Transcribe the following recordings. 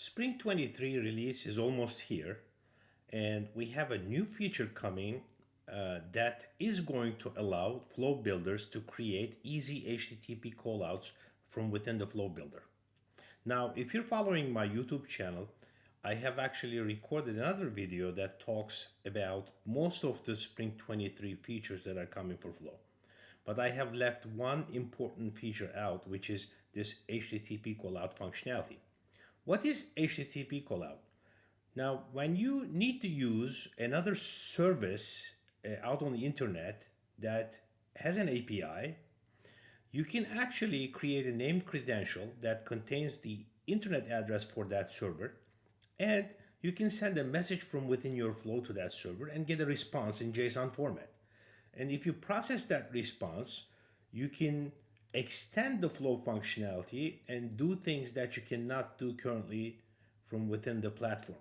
Spring 23 release is almost here, and we have a new feature coming that is going to allow flow builders to create easy HTTP callouts from within the flow builder. Now, if you're following my YouTube channel, I have actually recorded another video that talks about most of the Spring 23 features that are coming for Flow. But I have left one important feature out, which is this HTTP callout functionality. What is HTTP callout? Now, when you need to use another service out on the internet that has an API, you can actually create a named credential that contains the internet address for that server, and you can send a message from within your flow to that server and get a response in JSON format. And if you process that response, you can extend the flow functionality and do things that you cannot do currently from within the platform.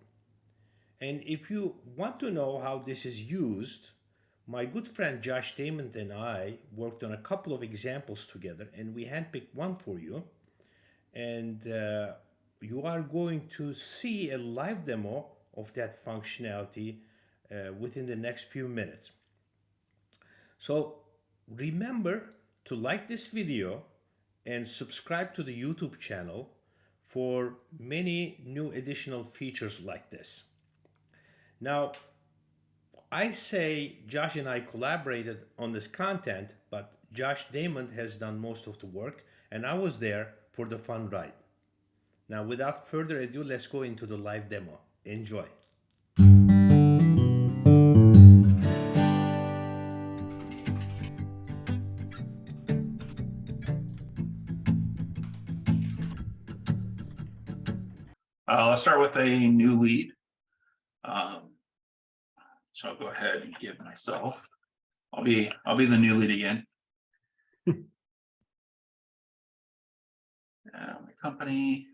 And if you want to know how this is used, my good friend Josh Dayment and I worked on a couple of examples together, and we handpicked one for you. And you are going to see a live demo of that functionality within the next few minutes. So remember to like this video and subscribe to the YouTube channel for many new additional features like this. Now, I say Josh and I collaborated on this content, but Josh Dayment has done most of the work, and I was there for the fun ride. Now, without further ado, let's go into the live demo. Enjoy. Let's start with a new lead. So I'll go ahead and give myself. I'll be the new lead again. My company.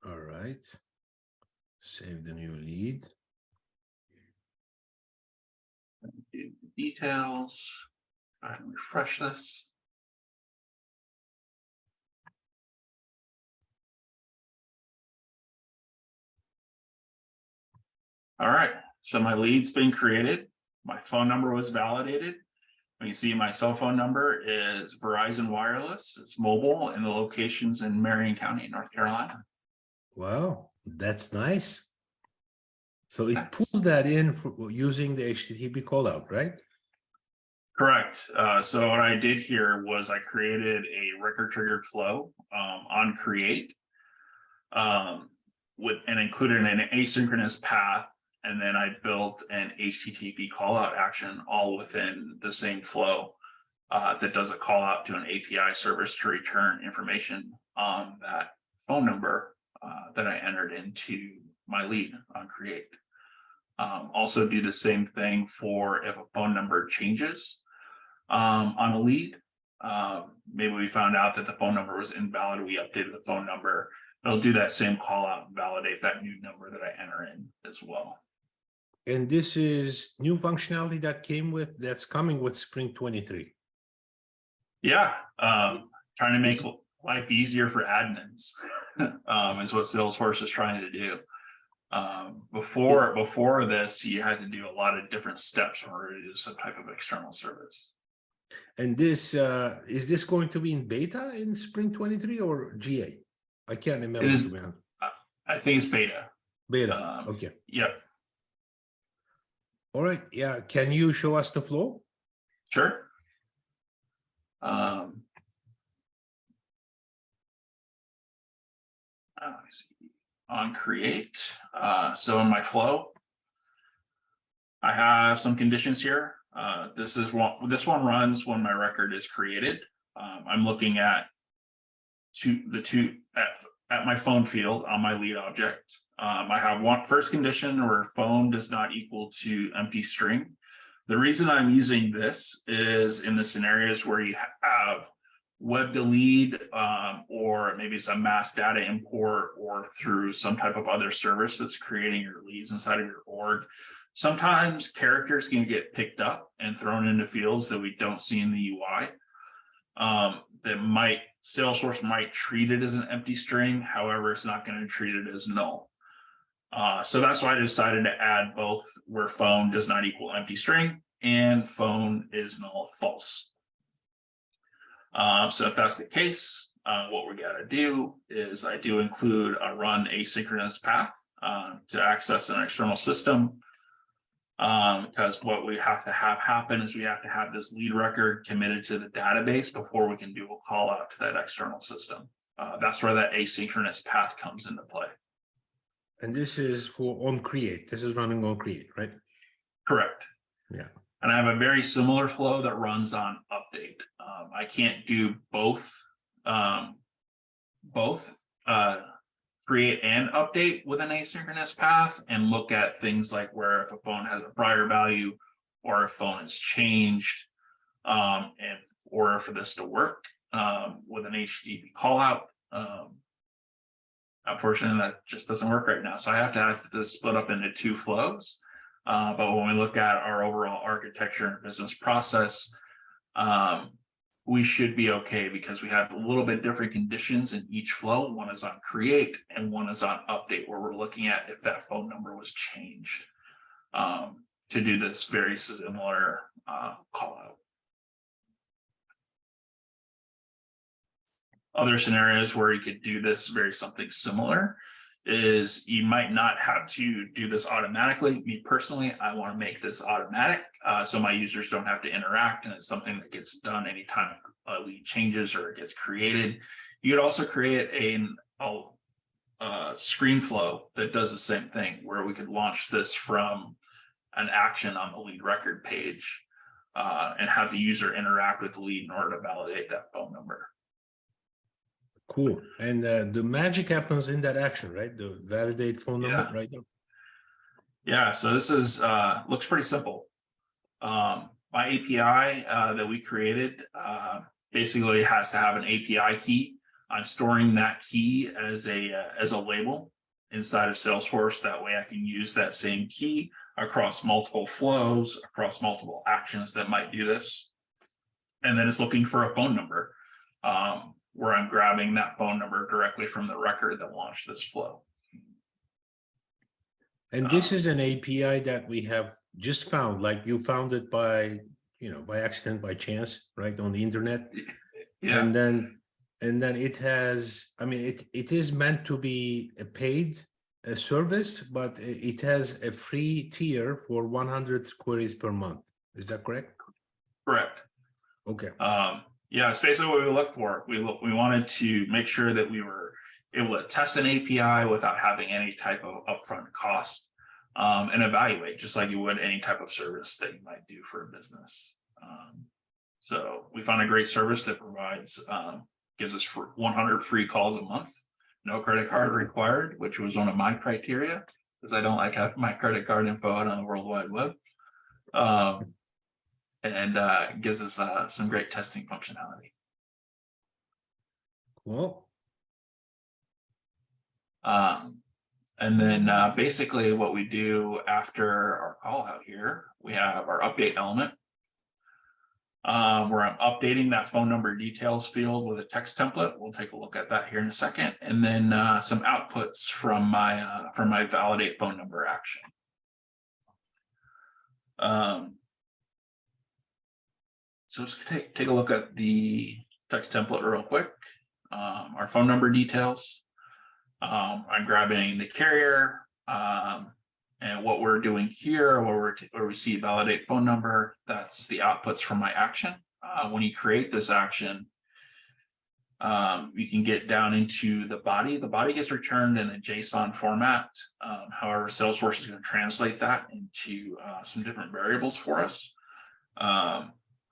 All right. Save the new lead. Do details. Go ahead and refresh this. All right, so my lead's been created. My phone number was validated. You can see my cell phone number is Verizon Wireless. It's mobile, and the location's in Marion County, North Carolina. Wow, that's nice. So it pulls that in for using the HTTP callout, right? Correct. So what I did here was I created a record triggered flow on create and included an asynchronous path. And then I built an HTTP callout action all within the same flow that does a call out to an API service to return information on that phone number that I entered into my lead on create. Also do the same thing for if a phone number changes on a lead. Maybe we found out that the phone number was invalid. We updated the phone number. It'll do that same call out and validate that new number that I enter in as well. And this is new functionality that's coming with Spring 23. Yeah, trying to make life easier for admins is what Salesforce is trying to do. Before this, you had to do a lot of different steps in order to do some type of external service. And this is this going to be in beta in Spring 23 or GA? I can't remember. I think it's beta. Beta. Okay. Yep. All right. Yeah. Can you show us the flow? Sure. Let me see. On create. So in my flow, I have some conditions here. This one runs when my record is created. I'm looking at at my phone field on my lead object. I have one first condition where phone does not equal to empty string. The reason I'm using this is in the scenarios where you have web to lead, or maybe it's a mass data import or through some type of other service that's creating your leads inside of your org. Sometimes characters can get picked up and thrown into fields that we don't see in the UI. Salesforce might treat it as an empty string. However, it's not going to treat it as null. So that's why I decided to add both where phone does not equal empty string and phone is null false. So if that's the case, what we got to do is I do include a run asynchronous path to access an external system. Because what we have to have happen is we have to have this lead record committed to the database before we can do a call out to that external system. That's where that asynchronous path comes into play. And this is for on create. This is running on create, right? Correct. Yeah. And I have a very similar flow that runs on update. I can't do both create and update with an asynchronous path and look at things like where if a phone has a prior value or if phone has changed, or for this to work with an HTTP callout. Unfortunately, that just doesn't work right now. So I have to have this split up into two flows. But when we look at our overall architecture and business process, we should be okay because we have a little bit different conditions in each flow. One is on create and one is on update, where we're looking at if that phone number was changed to do this very similar call out. Other scenarios where you could do this something similar is you might not have to do this automatically. Me personally, I want to make this automatic so my users don't have to interact, and it's something that gets done anytime a lead changes or it gets created. You could also create a screen flow that does the same thing, where we could launch this from an action on the lead record page and have the user interact with the lead in order to validate that phone number. Cool. And the magic happens in that action, right? The validate phone number, right? Yeah, so this is looks pretty simple. My API that we created basically has to have an API key. I'm storing that key as a label inside of Salesforce. That way I can use that same key across multiple flows, across multiple actions that might do this. And then it's looking for a phone number where I'm grabbing that phone number directly from the record that launched this flow. And this is an API that we have just found, like you found it by accident, by chance, right, on the internet. Yeah. And then it has, I mean, it is meant to be a paid service, but it has a free tier for 100 queries per month. Is that correct? Correct. Okay. Yeah, it's basically what we look for. We wanted to make sure that we were able to test an API without having any type of upfront cost and evaluate just like you would any type of service that you might do for a business. So we found a great service that provides, gives us 100 free calls a month, no credit card required, which was one of my criteria because I don't like having my credit card info out on the World Wide Web. And gives us some great testing functionality. Cool. And then basically what we do after our call out here, we have our update element where I'm updating that phone number details field with a text template. We'll take a look at that here in a second. And then some outputs from my validate phone number action. So let's take a look at the text template real quick. Our phone number details. I'm grabbing the carrier and what we're doing here, where we see validate phone number. That's the outputs from my action. When you create this action, you can get down into the body. The body gets returned in a JSON format. However, Salesforce is going to translate that into some different variables for us.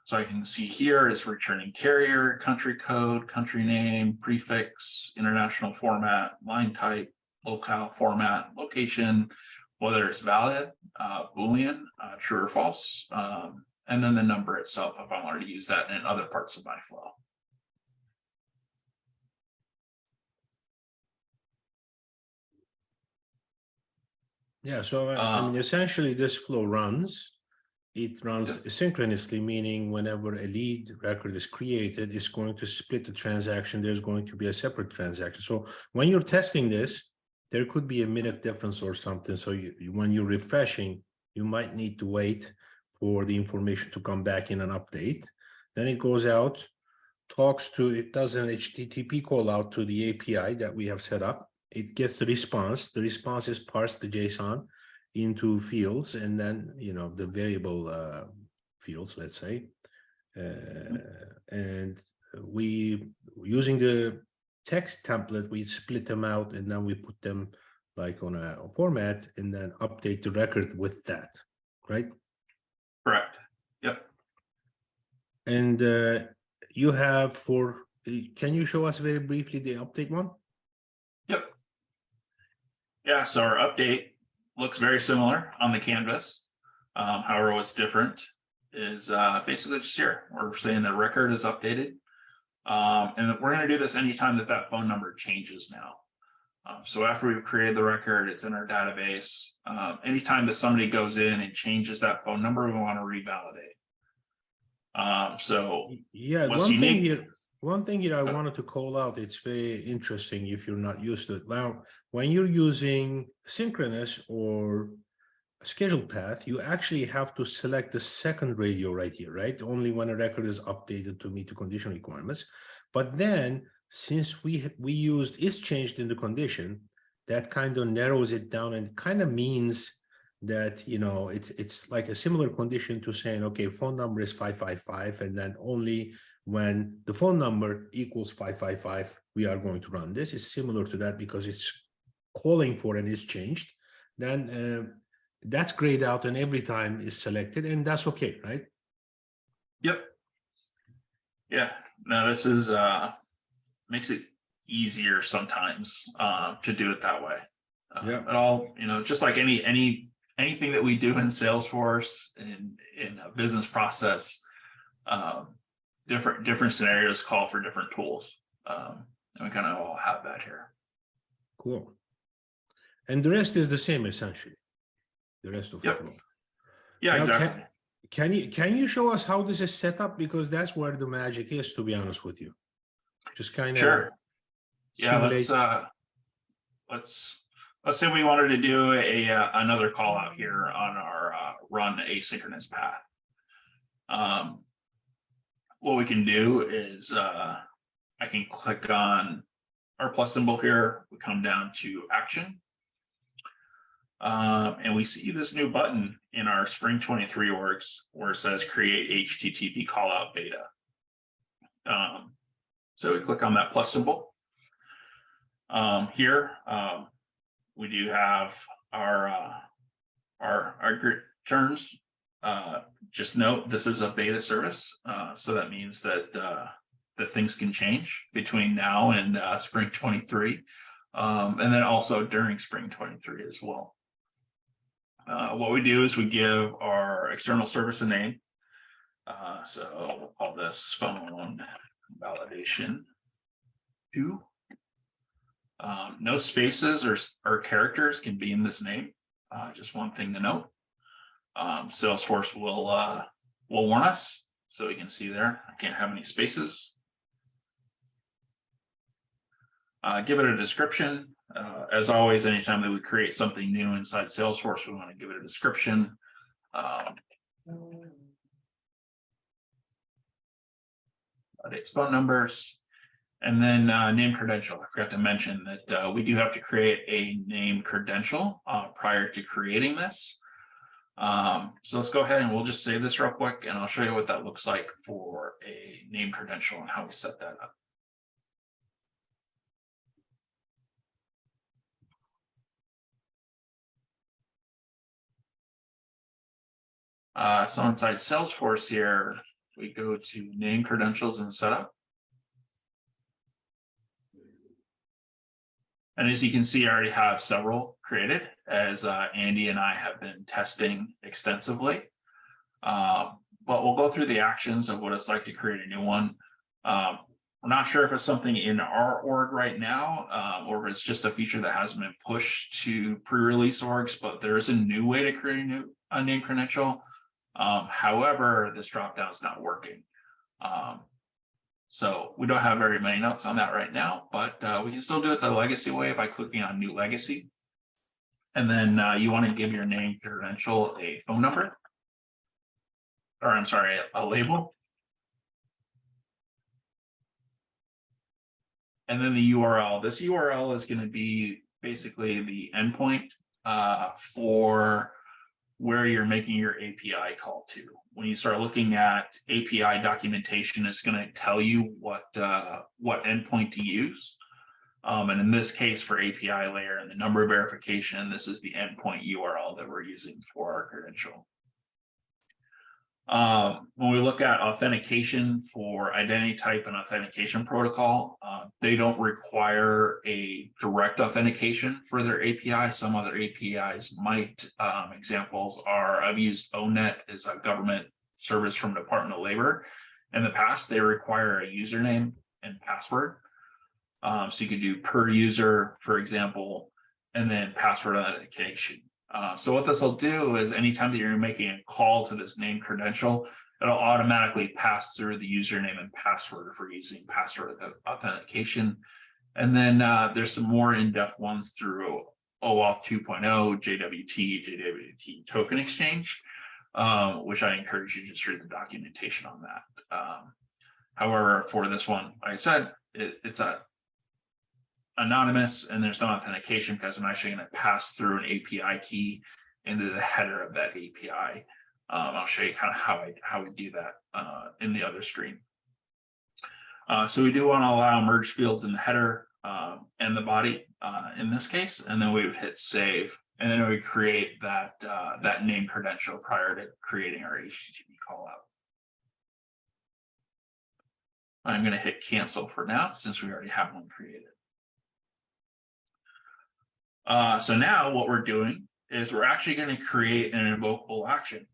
So I can see here it's returning carrier, country code, country name, prefix, international format, line type, locale format, location, whether it's valid, Boolean, true or false, and then the number itself if I wanted to use that in other parts of my flow. Yeah, so I mean, essentially this flow runs. It runs synchronously, meaning whenever a lead record is created, it's going to split the transaction. There's going to be a separate transaction. So when you're testing this, there could be a minute difference or something. So when you're refreshing, you might need to wait for the information to come back in an update. Then it goes out, it does an HTTP call out to the API that we have set up. It gets the response. The response is parsed to JSON into fields, and then the variable fields, let's say, and we, using the text template, we split them out, and then we put them like on a format, and then update the record with that, right? Correct. Yep. And you have can you show us very briefly the update one? Yep. Yeah, so our update looks very similar on the canvas. However, what's different is basically just here. We're saying the record is updated. And we're going to do this anytime that phone number changes now. So after we've created the record, it's in our database. Anytime that somebody goes in and changes that phone number, we want to revalidate. So yeah, one thing here I wanted to call out, it's very interesting if you're not used to it. Now, when you're using synchronous or scheduled path, you actually have to select the second radio right here, right? Only when a record is updated to meet the condition requirements. But then, since we used is changed in the condition, that kind of narrows it down and kind of means that it's like a similar condition to saying, okay, phone number is 555, and then only when the phone number equals 555 we are going to run this. Is similar to that because it's calling for and is changed. Then that's grayed out and every time is selected, and that's okay, right? Yep. Yeah. Now this is makes it easier sometimes to do it that way. Yeah. But all just like anything that we do in Salesforce and in a business process, different scenarios call for different tools, and we kind of all have that here. Cool. And the rest is the same essentially. The rest of the flow. Yeah, now, exactly. Can you show us how this is set up, because that's where the magic is, to be honest with you? Just kind of sure. Yeah, let's say we wanted to do another call out here on our run asynchronous path. What we can do is I can click on our plus symbol here. We come down to action. And we see this new button in our Spring 23 orgs where it says create HTTP callout beta. So we click on that plus symbol. Here we do have our terms. Just note this is a beta service, so that means that things can change between now and Spring 23, and then also during Spring 23 as well. What we do is we give our external service a name. So we'll call this phone validation 2. No spaces or characters can be in this name. Just one thing to note. Salesforce will warn us, so we can see there. I can't have any spaces. Give it a description. As always, anytime that we create something new inside Salesforce, we want to give it a description. Its phone numbers, and then name credential. I forgot to mention that we do have to create a name credential prior to creating this. So let's go ahead and we'll just save this real quick, and I'll show you what that looks like for a name credential and how we set that up. So inside Salesforce here, we go to name credentials and setup. And as you can see, I already have several created, as Andy and I have been testing extensively. But we'll go through the actions of what it's like to create a new one. We're not sure if it's something in our org right now, or if it's just a feature that hasn't been pushed to pre-release orgs, but there is a new way to create a name credential. However, this dropdown is not working. So we don't have very many notes on that right now, but we can still do it the legacy way by clicking on new legacy. And then you want to give your name credential a phone number, or I'm sorry, a label. And then the URL. This URL is going to be basically the endpoint for where you're making your API call to. When you start looking at API documentation, it's going to tell you what endpoint to use. And in this case, for API layer and the number verification, this is the endpoint URL that we're using for our credential. When we look at authentication for identity type and authentication protocol, they don't require a direct authentication for their API. Some other APIs might. Examples are, I've used ONET as a government service from Department of Labor. In the past, they require a username and password. So you could do per user, for example, and then password authentication. So what this will do is anytime that you're making a call to this name credential, it'll automatically pass through the username and password if we're using password authentication. And then there's some more in-depth ones through OAuth 2.0, JWT token exchange, which I encourage you to just read the documentation on that. However, for this one, like I said, it's anonymous and there's no authentication because I'm actually going to pass through an API key into the header of that API. I'll show you kind of how we do that in the other screen. So we do want to allow merge fields in the header and the body in this case, and then we would hit save, and then we create that that name credential prior to creating our HTTP callout. I'm going to hit cancel for now since we already have one created. So now what we're doing is we're actually going to create an invocable action.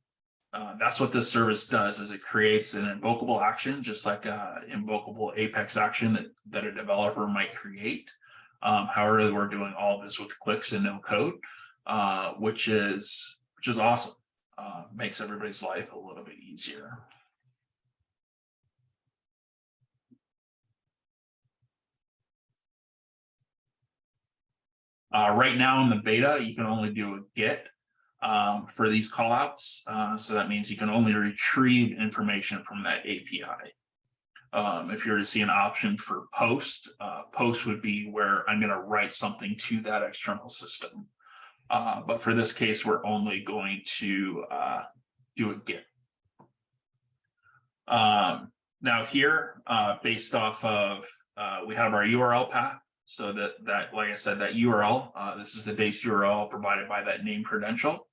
That's what this service does, is it creates an invocable action, just like an invocable Apex action that a developer might create. However, we're doing all of this with clicks and no code, which is awesome. Makes everybody's life a little bit easier. Right now in the beta, you can only do a GET for these callouts. So that means you can only retrieve information from that API. If you were to see an option for post, post would be where I'm going to write something to that external system. But for this case, we're only going to do a GET. Now here, based off of, we have our URL path. So that, like I said, that URL, this is the base URL provided by that name credential.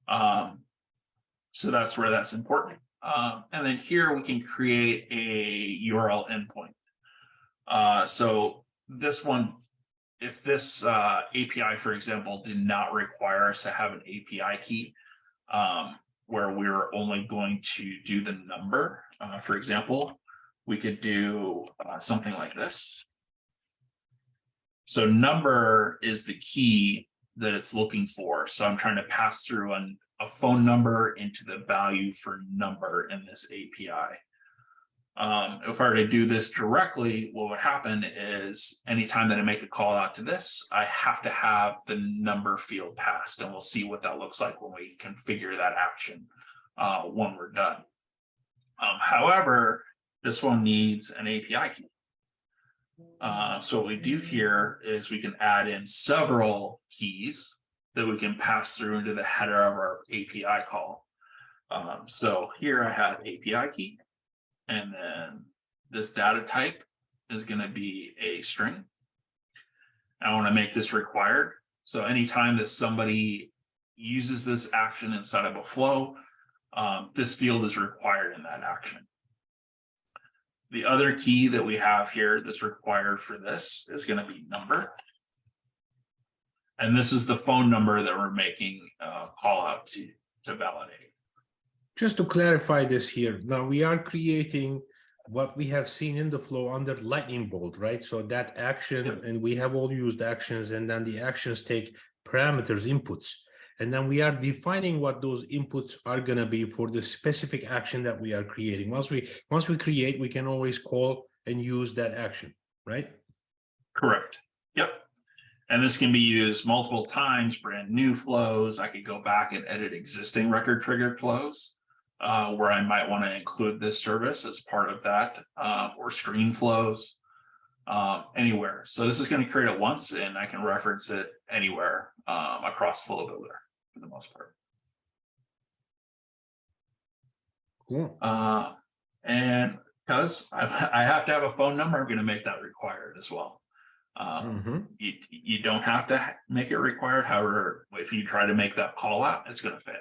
So that's where that's important. And then here we can create a URL endpoint. So this one, if this API, for example, did not require us to have an API key, where we're only going to do the number, for example, we could do something like this. So number is the key that it's looking for. So I'm trying to pass through a phone number into the value for number in this API. If I were to do this directly, what would happen is anytime that I make a call out to this, I have to have the number field passed, and we'll see what that looks like when we configure that action when we're done. However, this one needs an API key. So what we do here is we can add in several keys that we can pass through into the header of our API call. So here I have API key, and then this data type is going to be a string. I want to make this required. So anytime that somebody uses this action inside of a flow, this field is required in that action. The other key that we have here that's required for this is going to be number. And this is the phone number that we're making a call out to validate. Just to clarify this here, now we are creating what we have seen in the flow under lightning bolt, right? So that action, Yep. and we have all used actions, and then the actions take parameters, inputs, and then we are defining what those inputs are going to be for the specific action that we are creating. Once we create, we can always call and use that action, right? Correct. Yep. And this can be used multiple times, brand new flows. I could go back and edit existing record triggered flows where I might want to include this service as part of that, or screen flows anywhere. So this is going to create it once, and I can reference it anywhere across Flow Builder for the most part. Cool. And because I have to have a phone number, I'm going to make that required as well. You don't have to make it required. However, if you try to make that call out, it's going to fail.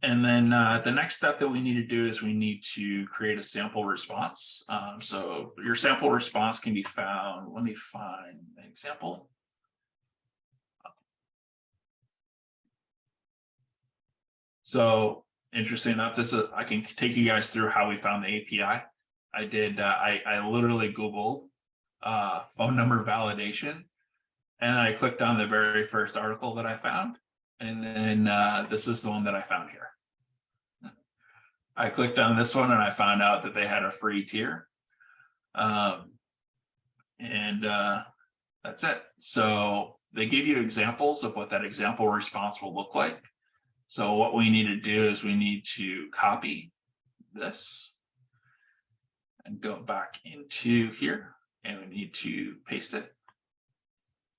And then the next step that we need to do is we need to create a sample response. So your sample response can be found. Let me find an example. So interesting enough, I can take you guys through how we found the API. I did. I literally Googled phone number validation, and I clicked on the very first article that I found, and then this is the one that I found here. I clicked on this one and I found out that they had a free tier. And that's it. So they give you examples of what that example response will look like. So what we need to do is we need to copy this and go back into here, and we need to paste it.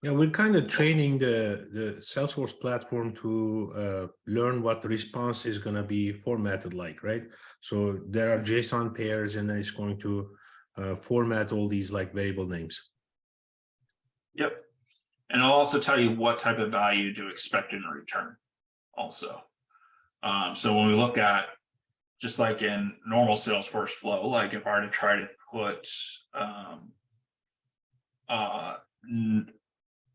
Yeah, we're kind of training the Salesforce platform to learn what the response is going to be formatted like, right? So there are JSON pairs, and then it's going to format all these like variable names. Yep. And I'll also tell you what type of value to expect in return also. So when we look at, just like in normal Salesforce flow, like if I were to try to put,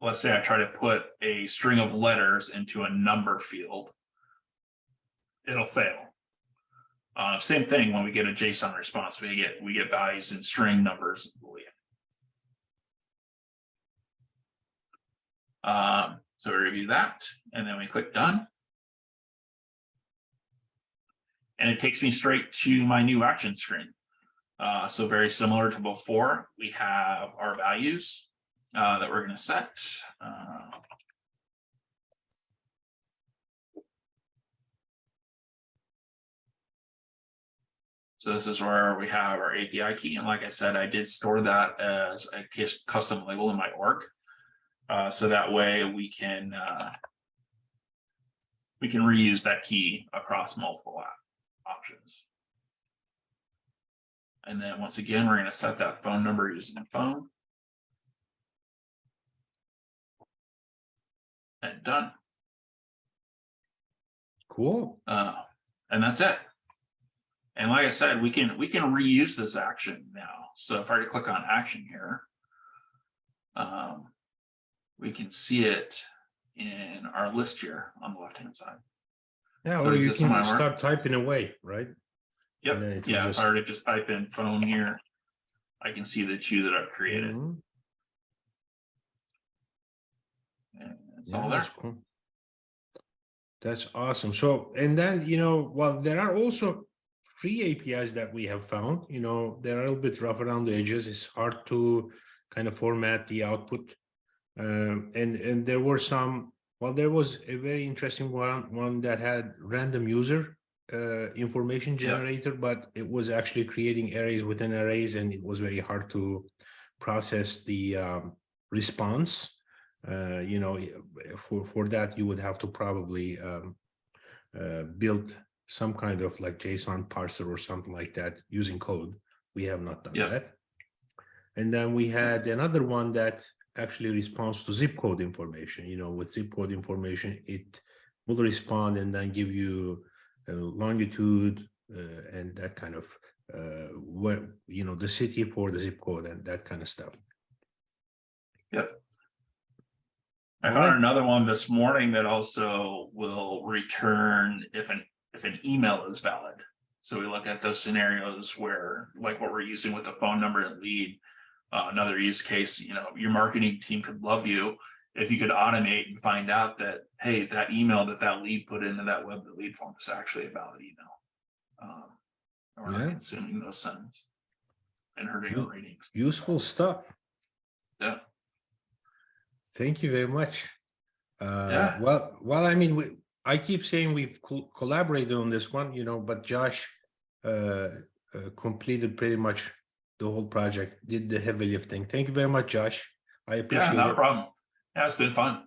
let's say I try to put a string of letters into a number field, it'll fail. Same thing when we get a JSON response, we get values in string, numbers, and Boolean. So we review that, and then we click done. And it takes me straight to my new action screen. So very similar to before, we have our values that we're going to set. So this is where we have our API key. And like I said, I did store that as a custom label in my org. So that way we can reuse that key across multiple options. And then once again, we're going to set that phone number using the phone. And done. Cool. And that's it. And like I said, we can reuse this action now. So if I click on action here, we can see it in our list here on the left-hand side. Yeah, So or you can start typing away, right? Yep. Yeah, if I were to just type in phone here, I can see the two that I've created. And it's all there. That's cool. That's awesome. So, and then, well, there are also free APIs that we have found, they're a little bit rough around the edges. It's hard to kind of format the output. And there were some, well, there was a very interesting one that had random user information generator, but it was actually creating arrays within arrays, and it was very hard to process the response. For that, you would have to probably build some kind of like JSON parser or something like that using code. We have not done that. And then we had another one that actually responds to zip code information. With zip code information, it will respond and then give you longitude and that kind of where the city for the zip code and that kind of stuff. Yep. I found another one this morning that also will return if an email is valid. So we look at those scenarios where, like what we're using with the phone number and lead. Another use case, your marketing team could love you if you could automate and find out that, hey, that email that lead put into that web lead form is actually a valid email. And we're not consuming those sends and hurting our ratings. Useful stuff. Yeah. Thank you very much. Yeah. Well, I mean, I keep saying we've collaborated on this one, but Josh completed pretty much the whole project, did the heavy lifting. Thank you very much, Josh. I appreciate it. Yeah, not a problem. Yeah, it's been fun.